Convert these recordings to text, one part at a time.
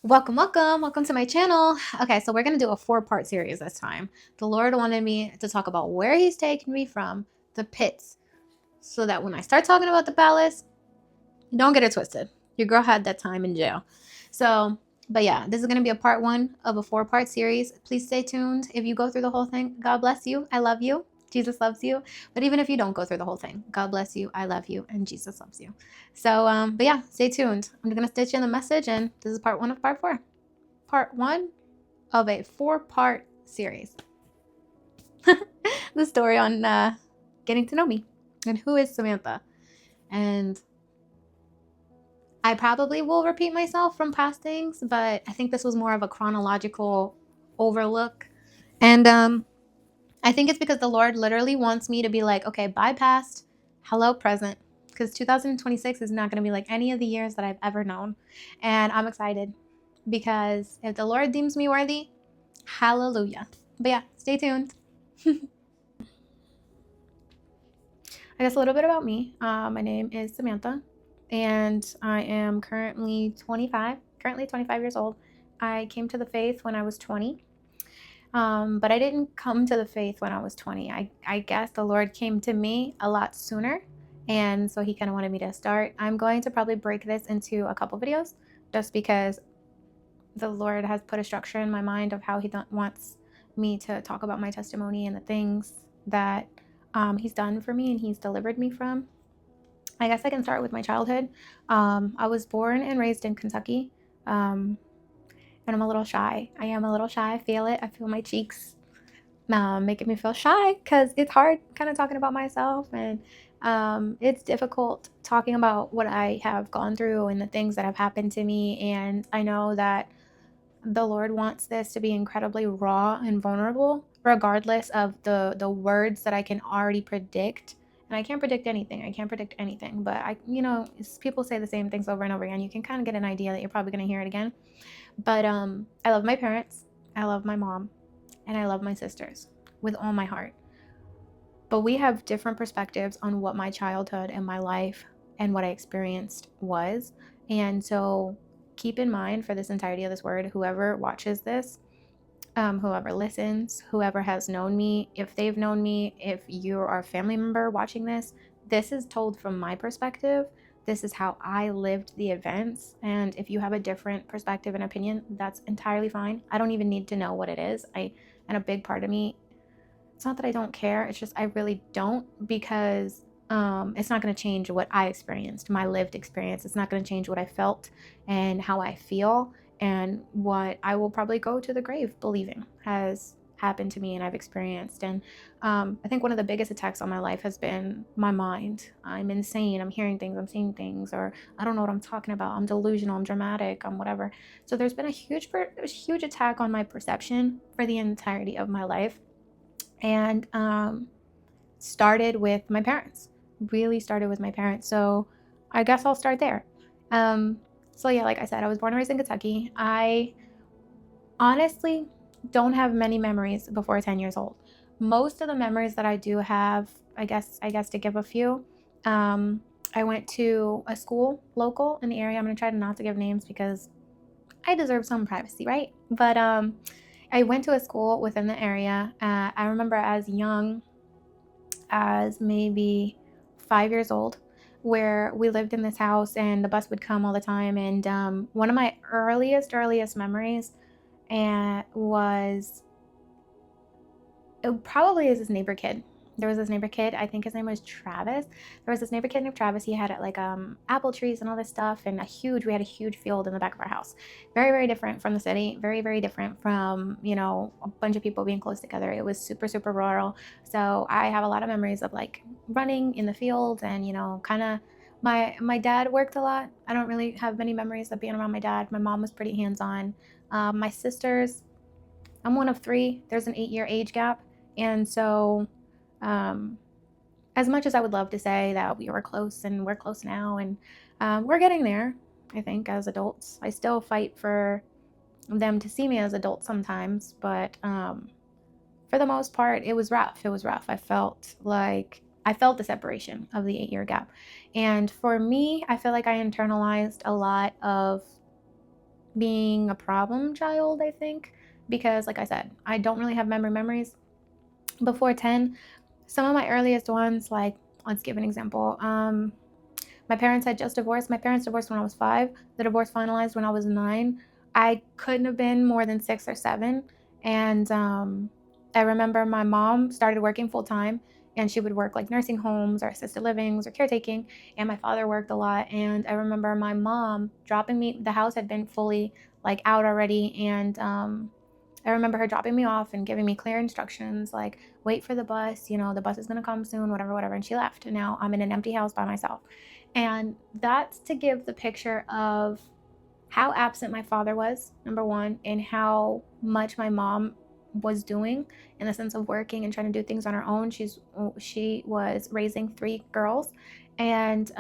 Welcome to my channel. Okay, so we're going to do a 4-part series this time. The Lord wanted me to talk about where he's taken me from the pits so that when I start talking about the palace, don't get it twisted. Your girl had that time in jail. But yeah, this is going to be a part 1 of a 4-part series. Please stay tuned. If you go through the whole thing, God bless you. I love you. Jesus loves you. But even if you don't go through the whole thing, God bless you. I love you. And Jesus loves you. But yeah, stay tuned. I'm going to stitch in the message, and this is part 1 of part 4. Part 1 of a 4-part series. The story on getting to know me and who is Samantha. And I probably will repeat myself from past things, but I think this was more of a chronological overlook. And I think it's because the Lord literally wants me to be like, okay, bye past, hello present, because 2026 is not going to be like any of the years that I've ever known. And I'm excited because if the Lord deems me worthy, hallelujah. But yeah, stay tuned. I guess a little bit about me. My name is Samantha, and I am currently 25 years old. I came to the faith when I was 20. But I didn't come to the faith when I was 20. I guess the Lord came to me a lot sooner, and so he kind of wanted me to start. I'm going to probably break this into a couple videos just because the Lord has put a structure in my mind of how he wants me to talk about my testimony and the things that he's done for me and he's delivered me from. I guess I can start with my childhood. I was born and raised in Kentucky. And I'm a little shy. I am a little shy. I feel it. I feel my cheeks making me feel shy because it's hard kind of talking about myself, and it's difficult talking about what I have gone through and the things that have happened to me. And I know that the Lord wants this to be incredibly raw and vulnerable, regardless of the words that I can already predict. And I can't predict anything. But people say the same things over and over again. You can kind of get an idea that you're probably going to hear it again. But I love my parents, I love my mom, and I love my sisters with all my heart. But we have different perspectives on what my childhood and my life and what I experienced was. And so keep in mind for this entirety of this word, whoever watches this, whoever listens, whoever has known me, if they've known me, if you are a family member watching this, this is told from my perspective. This is how I lived the events. And if you have a different perspective and opinion, that's entirely fine. I don't even need to know what it is. And a big part of me, it's not that I don't care. It's just I really don't, because it's not going to change what I experienced, my lived experience. It's not going to change what I felt and how I feel and what I will probably go to the grave believing has happened to me and I've experienced. And I think one of the biggest attacks on my life has been my mind. I'm insane. I'm hearing things. I'm seeing things, or I don't know what I'm talking about. I'm delusional. I'm dramatic. I'm whatever. So there's been a huge attack on my perception for the entirety of my life. And started with my parents. Really started with my parents. So I guess I'll start there. So yeah, like I said, I was born and raised in Kentucky. I honestly don't have many memories before 10 years old. Most of the memories that I do have, I guess to give a few, I went to a school local in the area. I'm going to try not to give names because I deserve some privacy, right? But I went to a school within the area. I remember as young as maybe 5 years old, where we lived in this house and the bus would come all the time. And one of my earliest memories was, it probably is this neighbor kid. There was this neighbor kid, I think his name was Travis. There was this neighbor kid named Travis. He had like apple trees and all this stuff, and we had a huge field in the back of our house. Very, very different from the city. Very, very different from, a bunch of people being close together. It was super, super rural. So I have a lot of memories of like running in the field and, kind of my dad worked a lot. I don't really have many memories of being around my dad. My mom was pretty hands-on. My sisters, I'm one of 3. There's an 8-year age gap. And so as much as I would love to say that we were close and we're close now, and we're getting there, I think, as adults. I still fight for them to see me as adults sometimes, but for the most part, it was rough. I felt the separation of the 8-year gap. And for me, I feel like I internalized a lot of being a problem child, I think, because like I said, I don't really have memories before 10. Some of my earliest ones, like, let's give an example. My parents had just divorced. My parents divorced when I was 5. The divorce finalized when I was 9. I couldn't have been more than 6 or 7. And I remember my mom started working full time, and she would work like nursing homes or assisted livings or caretaking. And my father worked a lot. And I remember my mom dropping me. The house had been fully like out already. And I remember her dropping me off and giving me clear instructions, like, wait for the bus, the bus is going to come soon, whatever. And she left. And now I'm in an empty house by myself. And that's to give the picture of how absent my father was, number one, and how much my mom was doing in the sense of working and trying to do things on her own. She was raising 3 girls, and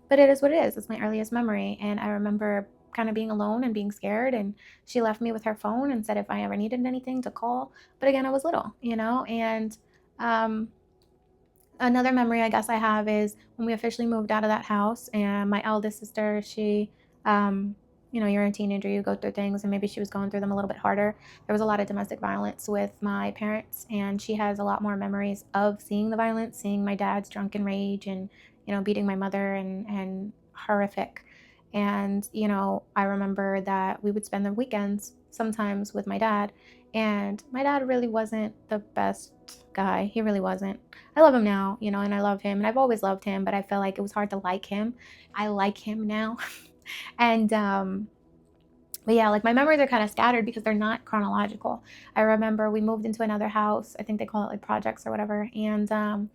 but it is what it is. It's my earliest memory, and I remember kind of being alone and being scared, and she left me with her phone and said if I ever needed anything to call. But again, I was little, and another memory I guess I have is when we officially moved out of that house, and my eldest sister, she, you're a teenager, you go through things, and maybe she was going through them a little bit harder. There was a lot of domestic violence with my parents, and she has a lot more memories of seeing the violence, seeing my dad's drunken rage and, beating my mother and horrific. And, I remember that we would spend the weekends sometimes with my dad, and my dad really wasn't the best guy. He really wasn't. I love him now, and I love him, and I've always loved him, but I feel like it was hard to like him. I like him now. And but yeah, like my memories are kind of scattered because they're not chronological. I remember we moved into another house. I think they call it like projects or whatever. And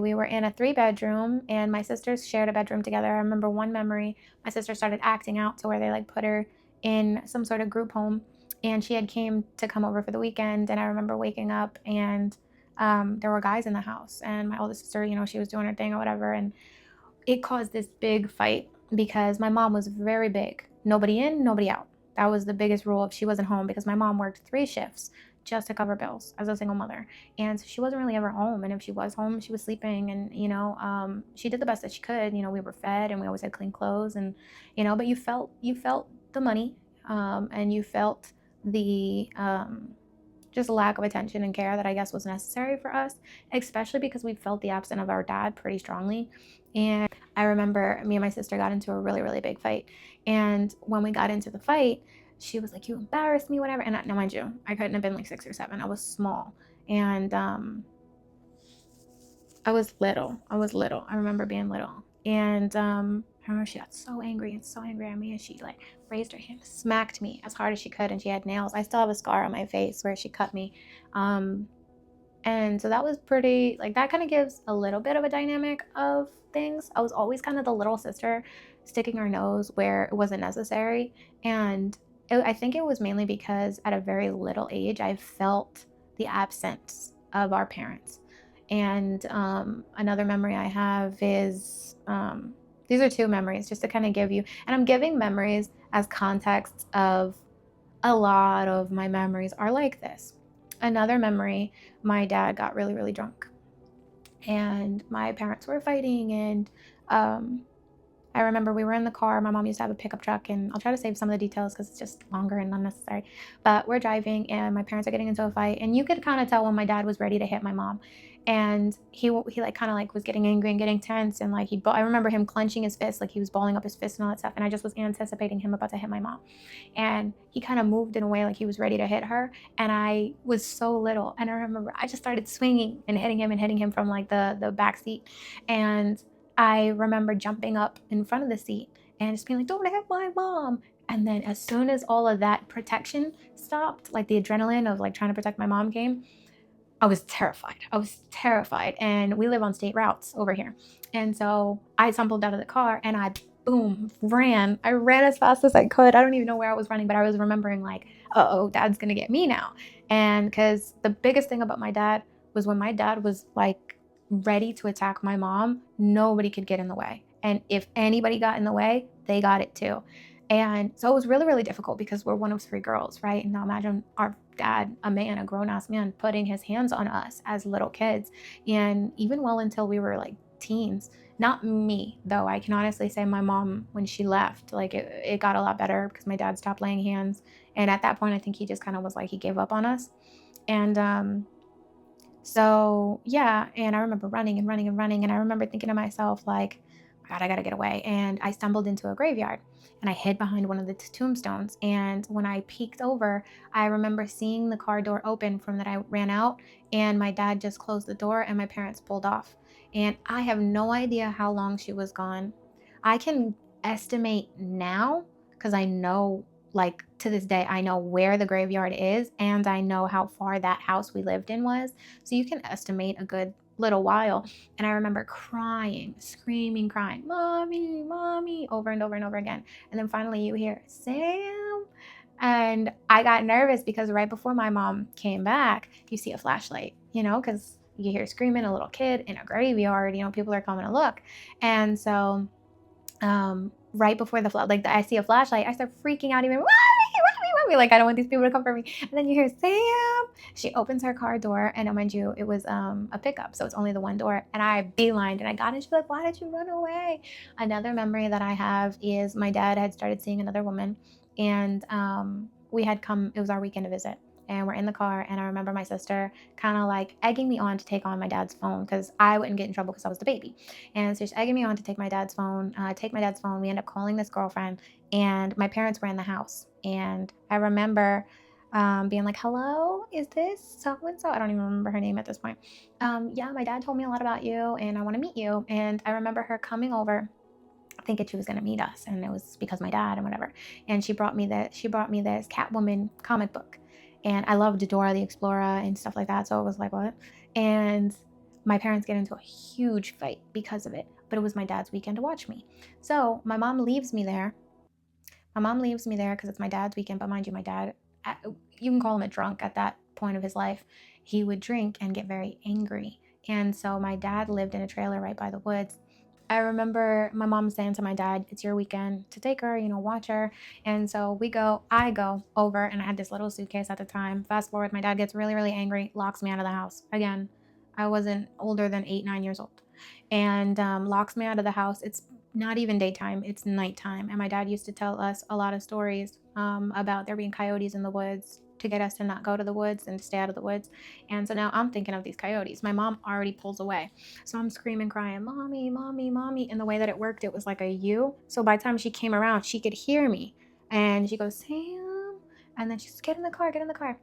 we were in a 3-bedroom, and my sisters shared a bedroom together. I remember one memory, my sister started acting out to where they like put her in some sort of group home, and she had come over for the weekend. And I remember waking up, and there were guys in the house, and my oldest sister, she was doing her thing or whatever. And it caused this big fight because my mom was very big. Nobody in, nobody out. That was the biggest rule if she wasn't home, because my mom worked 3 shifts just to cover bills as a single mother. And so she wasn't really ever home. And if she was home, she was sleeping. And, she did the best that she could. We were fed, and we always had clean clothes. And, but you felt the money, and you felt the just lack of attention and care that I guess was necessary for us, especially because we felt the absence of our dad pretty strongly. And I remember me and my sister got into a really, really big fight. And when we got into the fight, she was like, you embarrassed me, whatever. And now, mind you, I couldn't have been like 6 or 7. I was small. And I was little. I remember being little. And I remember she got so angry at me, and she like raised her hand, smacked me as hard as she could, and she had nails. I still have a scar on my face where she cut me. And so that was pretty, like, that kind of gives a little bit of a dynamic of things. I was always kind of the little sister sticking her nose where it wasn't necessary. And I think it was mainly because at a very little age, I felt the absence of our parents. And another memory I have is, these are 2 memories just to kind of give you, and I'm giving memories as context of a lot of my memories are like this. Another memory, my dad got really, really drunk, and my parents were fighting, and I remember we were in the car. My mom used to have a pickup truck, and I'll try to save some of the details because it's just longer and unnecessary. But we're driving, and my parents are getting into a fight, and you could kind of tell when my dad was ready to hit my mom. And he like kind of like was getting angry and getting tense, and like I remember him clenching his fist, like he was balling up his fist and all that stuff. And I just was anticipating him about to hit my mom, and he kind of moved in a way like he was ready to hit her. And I was so little, and I remember I just started swinging and hitting him from like the back seat. And I remember jumping up in front of the seat and just being like, don't hit my mom. And then as soon as all of that protection stopped, like the adrenaline of like trying to protect my mom came, I was terrified. And we live on state routes over here. And so I tumbled out of the car, and I ran. I ran as fast as I could. I don't even know where I was running, but I was remembering like, uh-oh, dad's going to get me now. And because the biggest thing about my dad was when my dad was like ready to attack my mom, nobody could get in the way. And if anybody got in the way, they got it too. And so it was really, really difficult because we're one of 3 girls, right? And now imagine our dad, a grown-ass man, putting his hands on us as little kids. And even well until we were like teens, Not me, though. I can honestly say my mom, when she left, like it got a lot better because my dad stopped laying hands. And at that point, I think he just kind of was like, he gave up on us. And so yeah, and I remember running and running and running. And I remember thinking to myself, like, God, I got to get away. And I stumbled into a graveyard and I hid behind one of the tombstones. And when I peeked over, I remember seeing the car door open from that I ran out, and my dad just closed the door and my parents pulled off. And I have no idea how long she was gone. I can estimate now because I know, like, to this day, I know where the graveyard is and I know how far that house we lived in was. So you can estimate a good little while. And I remember crying, screaming, crying, "Mommy, mommy," over and over and over again. And then finally you hear, "Sam." And I got nervous because right before my mom came back, you see a flashlight, because you hear screaming, a little kid in a graveyard, people are coming to look. And so right before I see a flashlight, I start freaking out even, "Mommy, mommy, mommy," like I don't want these people to come for me. And then you hear, "Sam." She opens her car door, and mind you, it was a pickup, so it's only the one door. And I beelined, and I got in. She's like, "Why did you run away?" Another memory that I have is my dad had started seeing another woman, and we had come. It was our weekend to visit. And we're in the car, and I remember my sister kind of like egging me on to take on my dad's phone because I wouldn't get in trouble because I was the baby. And so she's egging me on to take my dad's phone. We end up calling this girlfriend, and my parents were in the house. And I remember being like, "Hello, is this so-and-so?" I don't even remember her name at this point. "Yeah, my dad told me a lot about you, and I want to meet you." And I remember her coming over thinking she was going to meet us, and it was because my dad and whatever. And she brought me this Catwoman comic book, and I loved Dora the Explorer and stuff like that, so it was like, what? And my parents get into a huge fight because of it, but it was my dad's weekend to watch me. So my mom leaves me there because it's my dad's weekend. But mind you, my dad, you can call him a drunk at that point of his life. He would drink and get very angry. And so my dad lived in a trailer right by the woods. I remember my mom saying to my dad, "It's your weekend to take her, watch her." And so I go over, and I had this little suitcase at the time. Fast forward, my dad gets really, really angry, locks me out of the house. Again, I wasn't older than 8, 9 years old. And locks me out of the house. It's not even daytime, it's nighttime. And my dad used to tell us a lot of stories about there being coyotes in the woods to get us to not go to the woods and stay out of the woods. And so now I'm thinking of these coyotes. My mom already pulls away. So I'm screaming, crying, "Mommy, mommy, mommy." And the way that it worked, it was like a U. So by the time she came around, she could hear me. And she goes, "Sam." And then she says, "Get in the car, get in the car."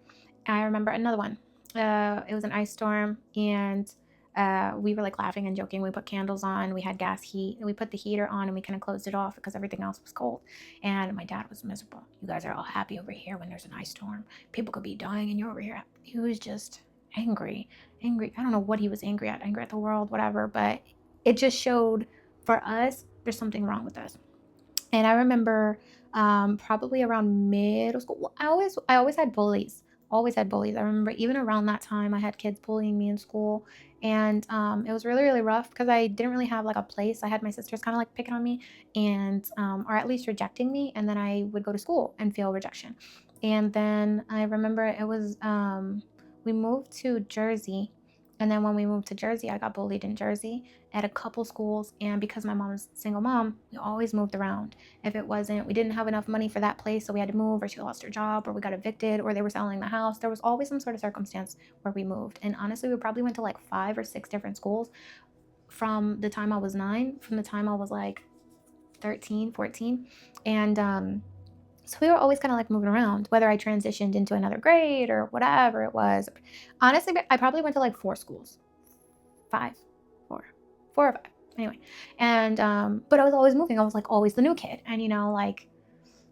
And I remember another one. It was an ice storm, and we were like laughing and joking. We put candles on, we had gas heat, and we put the heater on, and we kind of closed it off because everything else was cold. And my dad was miserable. "You guys are all happy over here when there's an ice storm. People could be dying and you're over here." He was just angry. I don't know what he was angry at the world, whatever, but it just showed for us there's something wrong with us. And I remember probably around middle school, I always had bullies. Always had bullies. I remember even around that time, I had kids bullying me in school, and it was really, really rough because I didn't really have like a place. I had my sisters kind of like picking on me, and or at least rejecting me, and then I would go to school and feel rejection. And then I remember it was we moved to Jersey, and then when we moved to Jersey, I got bullied in Jersey at a couple schools, and because my mom's a single mom, we always moved around. If it wasn't, we didn't have enough money for that place, so we had to move, or she lost her job, or we got evicted, or they were selling the house. There was always some sort of circumstance where we moved. And honestly, we probably went to like 5 or 6 different schools from the time I was 9, from the time I was like 13, 14. And so we were always kind of like moving around, whether I transitioned into another grade or whatever it was. Honestly, I probably went to like 4 schools. 5, 4 or 5. Anyway, and but I was always moving. I was like always the new kid, and like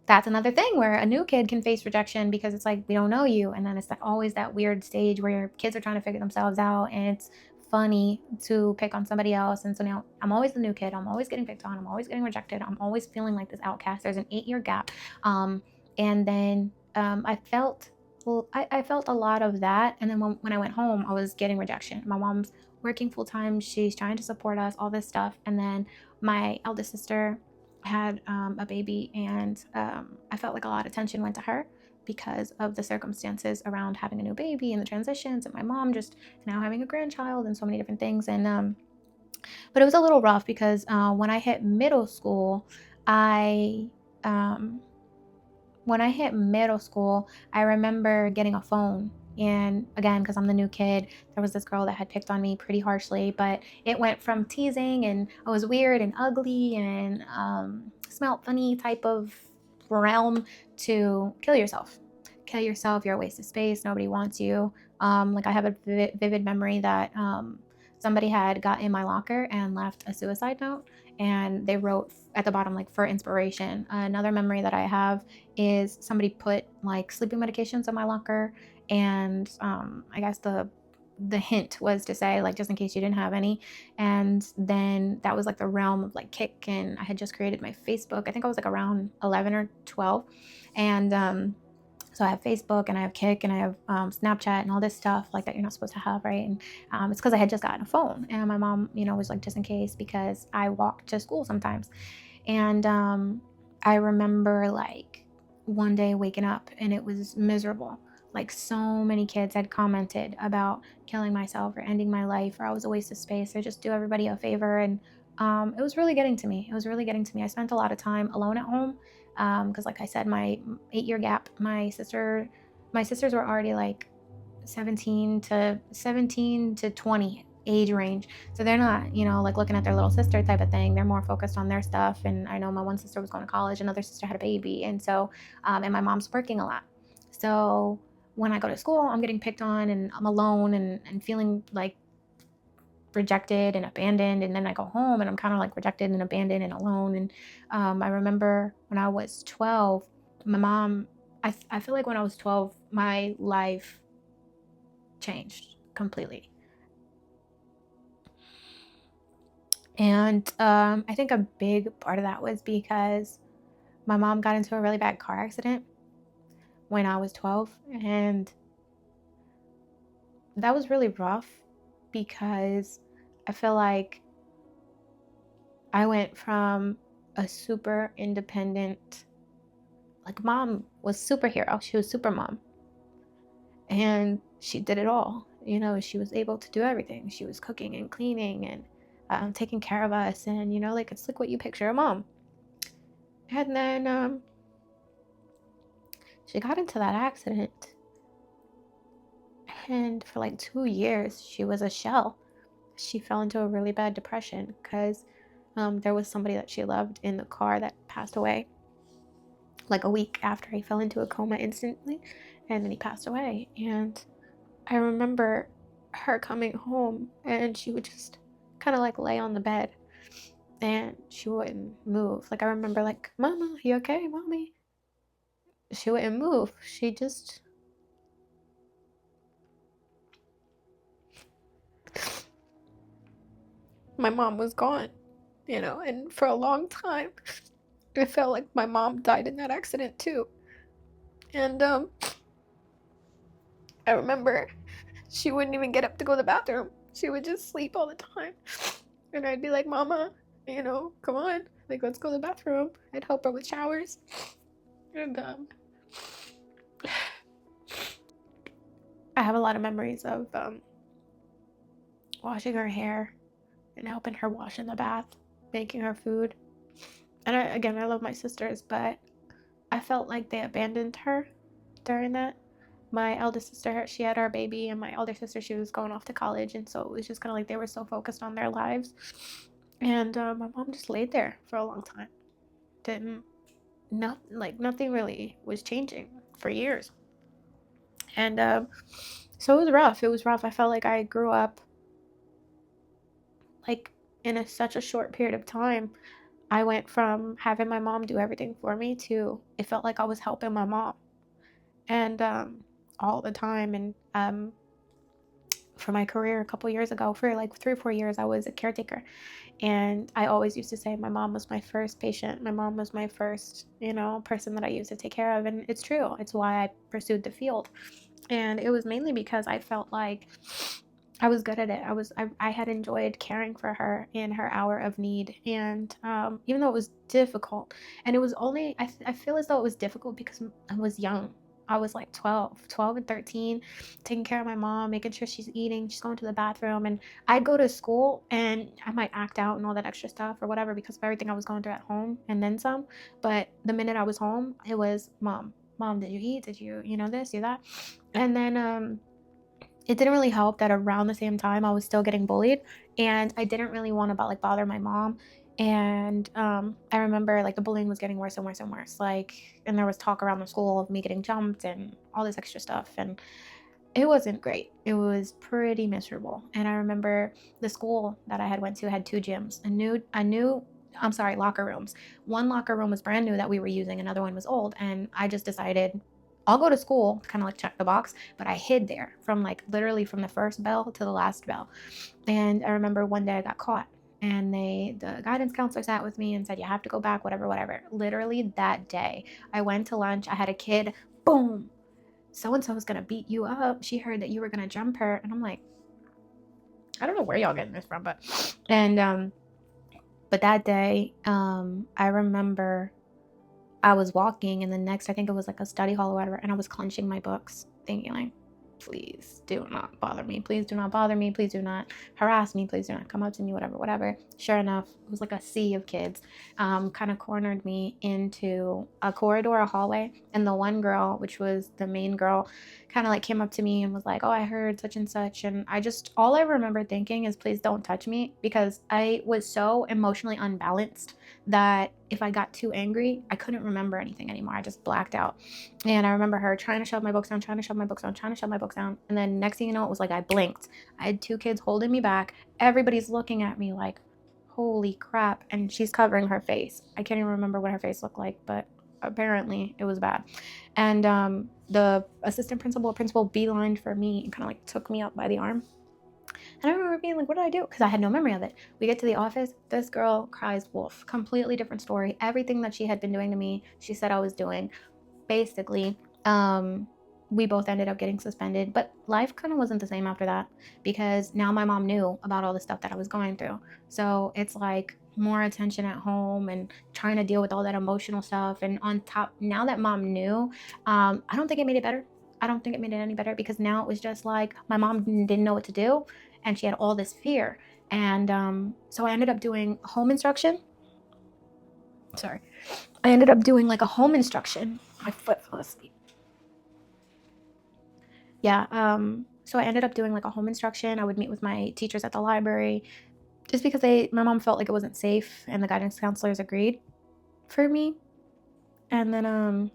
that's another thing where a new kid can face rejection because it's like we don't know you, and then it's always that weird stage where your kids are trying to figure themselves out, and it's funny to pick on somebody else. And so now I'm always the new kid. I'm always getting picked on. I'm always getting rejected. I'm always feeling like this outcast. There's an 8-year gap, and then I felt a lot of that. And then when I went home, I was getting rejection. My mom's working full time. She's trying to support us, all this stuff. And then my eldest sister had a baby, and I felt like a lot of attention went to her because of the circumstances around having a new baby and the transitions, and my mom just now having a grandchild and so many different things. And But it was a little rough because when I hit middle school, I um, I remember getting a phone. And again, because I'm the new kid, there was this girl that had picked on me pretty harshly, but it went from teasing and I was weird and ugly and smelled funny type of realm to kill yourself. Kill yourself, you're a waste of space, nobody wants you. Like I have a vivid memory that somebody had got in my locker and left a suicide note, and they wrote at the bottom, like, for inspiration. Another memory that I have is somebody put like sleeping medications in my locker, and I guess the hint was to say, like, just in case you didn't have any. And then that was like the realm of like Kick, and I had just created my Facebook. I think I was like around 11 or 12. And so I have Facebook and I have Kick and I have Snapchat and all this stuff like that you're not supposed to have, right? And it's because I had just gotten a phone, and my mom, was like, just in case, because I walked to school sometimes. And I remember like one day waking up and it was miserable. Like, so many kids had commented about killing myself or ending my life, or I was a waste of space, or just do everybody a favor. And it was really getting to me. I spent a lot of time alone at home because, like I said, my 8-year gap, my sisters were already like 17 to 20 age range. So they're not, like looking at their little sister type of thing. They're more focused on their stuff. And I know my one sister was going to college, another sister had a baby. And so, and my mom's working a lot. So when I go to school, I'm getting picked on and I'm alone and feeling like rejected and abandoned. And then I go home and I'm kind of like rejected and abandoned and alone. And I remember when I was 12, my mom, I feel like when I was 12, my life changed completely. And I think a big part of that was because my mom got into a really bad car accident when I was 12. And that was really rough because I feel like I went from a super independent, like, mom was superhero. She was super mom. And she did it all. She was able to do everything. She was cooking and cleaning and taking care of us. And, like, it's like what you picture a mom. And then she got into that accident. And for like 2 years, she was a shell. She fell into a really bad depression because there was somebody that she loved in the car that passed away like a week after he fell into a coma instantly. And then he passed away. And I remember her coming home and she would just kind of like lay on the bed and she wouldn't move. Like, I remember, like, Mama, you okay, Mommy? She wouldn't move. She just... My mom was gone, and for a long time, I felt like my mom died in that accident too. And I remember she wouldn't even get up to go to the bathroom. She would just sleep all the time. And I'd be like, Mama, come on, like, let's go to the bathroom. I'd help her with showers. And I have a lot of memories of washing her hair and helping her wash in the bath, making her food. And I love my sisters, but I felt like they abandoned her during that. My eldest sister, she had our baby, and my older sister, she was going off to college, and so it was just kind of like they were so focused on their lives. And my mom just laid there for a long time. Nothing really was changing for years. And so it was rough. I felt like I grew up like in such a short period of time. I went from having my mom do everything for me to it felt like I was helping my mom, and all the time. And for my career a couple years ago, for like 3 or 4 years, I was a caretaker, and I always used to say my mom was my first patient. My mom was my first, person that I used to take care of, and it's true. It's why I pursued the field, and it was mainly because I felt like I was good at it. I had enjoyed caring for her in her hour of need. And even though it was difficult, and it was only, I feel as though it was difficult because I was young. I was like 12 and 13, taking care of my mom, making sure she's eating, she's going to the bathroom. And I'd go to school and I might act out and all that extra stuff or whatever because of everything I was going through at home and then some. But the minute I was home, it was mom, did you eat? Did you, this, you that? And then, it didn't really help that around the same time I was still getting bullied, and I didn't really want to bother my mom. And I remember like the bullying was getting worse and worse and worse. And there was talk around the school of me getting jumped and all this extra stuff, and it wasn't great. It was pretty miserable. And I remember the school that I had went to had 2 gyms, locker rooms. One locker room was brand new that we were using, another one was old, and I just decided I'll go to school to kind of like check the box, but I hid there from like literally from the first bell to the last bell. And I remember one day I got caught, and the guidance counselor sat with me and said, you have to go back, whatever. Literally that day, I went to lunch, I had a kid, boom, so-and-so is going to beat you up. She heard that you were going to jump her. And I'm like, I don't know where y'all getting this from, but that day, I remember I was walking, and the next, I think it was like a study hall or whatever, and I was clenching my books, thinking like, please do not bother me. Please do not bother me. Please do not harass me. Please do not come up to me, whatever. Sure enough, it was like a sea of kids, kind of cornered me into a corridor, a hallway. And the one girl, which was the main girl, kind of like came up to me and was like, oh, I heard such and such. And all I remember thinking is, please don't touch me, because I was so emotionally unbalanced that if I got too angry, I couldn't remember anything anymore. I just blacked out. And I remember her trying to shove my books down. And then next thing you know, it was like I blinked. I had 2 kids holding me back. Everybody's looking at me like, holy crap. And she's covering her face. I can't even remember what her face looked like, but apparently it was bad. And the assistant principal beelined for me and kind of like took me up by the arm. And I remember being like, what did I do? Because I had no memory of it. We get to the office. This girl cries wolf. Completely different story. Everything that she had been doing to me, she said I was doing. Basically, we both ended up getting suspended. But life kind of wasn't the same after that, because now my mom knew about all the stuff that I was going through. So it's like more attention at home and trying to deal with all that emotional stuff. And on top, now that mom knew, I don't think it made it better. I don't think it made it any better, because now it was just like my mom didn't know what to do, and she had all this fear. And so I ended up doing home instruction. I ended up doing like a home instruction. My foot fell asleep. Yeah. So I ended up doing like a home instruction. I would meet with my teachers at the library, just because my mom felt like it wasn't safe, and the guidance counselors agreed for me. And then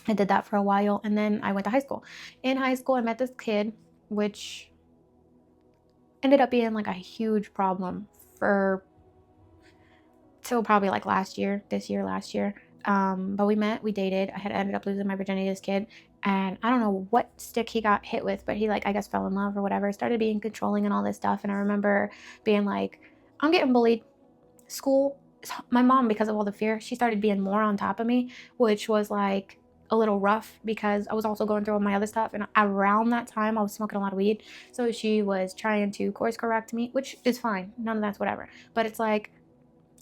I did that for a while, and then I went to high school. In high school, I met this kid, which ended up being like a huge problem till probably like last year. But we met, we dated. I had ended up losing my virginity to this kid, and I don't know what stick he got hit with, but he I guess fell in love or whatever, started being controlling and all this stuff. And I remember being like, I'm getting bullied. School, my mom, because of all the fear, she started being more on top of me, which was like a little rough, because I was also going through all my other stuff. And around that time, I was smoking a lot of weed. So she was trying to course correct me, which is fine. None of that's whatever. But it's like,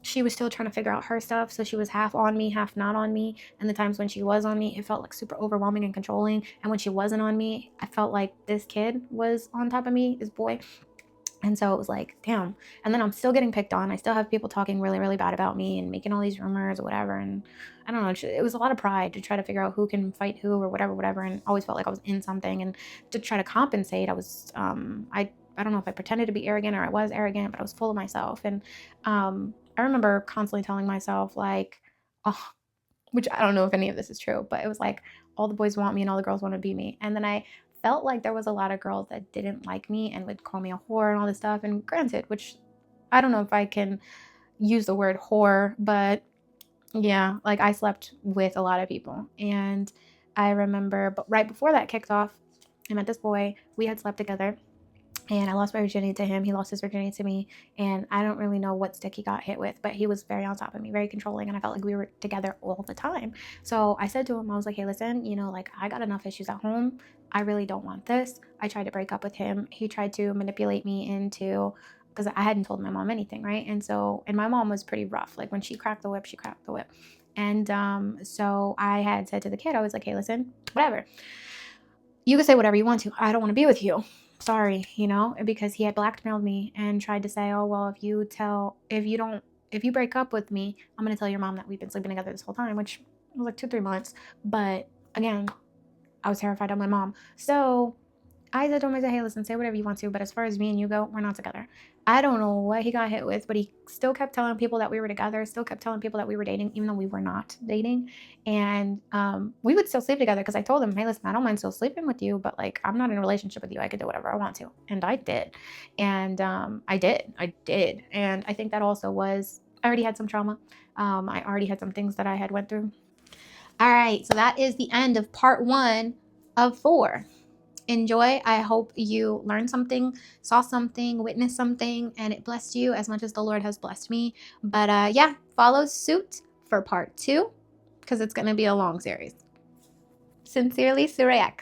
she was still trying to figure out her stuff. So she was half on me, half not on me. And the times when she was on me, it felt like super overwhelming and controlling. And when she wasn't on me, I felt like this kid was on top of me, this boy. And so it was like, damn. And then I'm still getting picked on. I still have people talking really, really bad about me and making all these rumors or whatever. And I don't know, it was a lot of pride to try to figure out who can fight who or whatever. And always felt like I was in something. And to try to compensate, I was, I don't know if I pretended to be arrogant or I was arrogant, but I was full of myself. And I remember constantly telling myself like, oh, which I don't know if any of this is true, but it was like, all the boys want me and all the girls want to be me. And then I felt like there was a lot of girls that didn't like me and would call me a whore and all this stuff. And granted, which I don't know if I can use the word whore, but yeah, like I slept with a lot of people. And I remember, but right before that kicked off, I met this boy. We had slept together. And I lost my virginity to him. He lost his virginity to me. And I don't really know what stick he got hit with, but he was very on top of me, very controlling. And I felt like we were together all the time. So I said to him, I was like, hey, listen, like I got enough issues at home. I really don't want this. I tried to break up with him. He tried to manipulate me into because I hadn't told my mom anything, right? And my mom was pretty rough. Like when she cracked the whip, she cracked the whip. And so I had said to the kid, I was like, hey, listen, whatever. You can say whatever you want to. I don't want to be with you. Sorry, because he had blackmailed me and tried to say, oh, well, if you break up with me, I'm going to tell your mom that we've been sleeping together this whole time, which was like 2-3 months. But again, I was terrified of my mom. So I said to him, I said, hey, listen, say whatever you want to, but as far as me and you go, we're not together. I don't know what he got hit with, but he still kept telling people that we were together, still kept telling people that we were dating, even though we were not dating. And we would still sleep together because I told him, hey, listen, I don't mind still sleeping with you, but like, I'm not in a relationship with you. I could do whatever I want to. And I did. And I did. And I think that also I already had some trauma. I already had some things that I had went through. All right. So that is the end of part 1 of 4. Enjoy. I hope you learned something, saw something, witnessed something, and it blessed you as much as the Lord has blessed me. But follow suit for part 2 because it's going to be a long series. Sincerely, Surayak.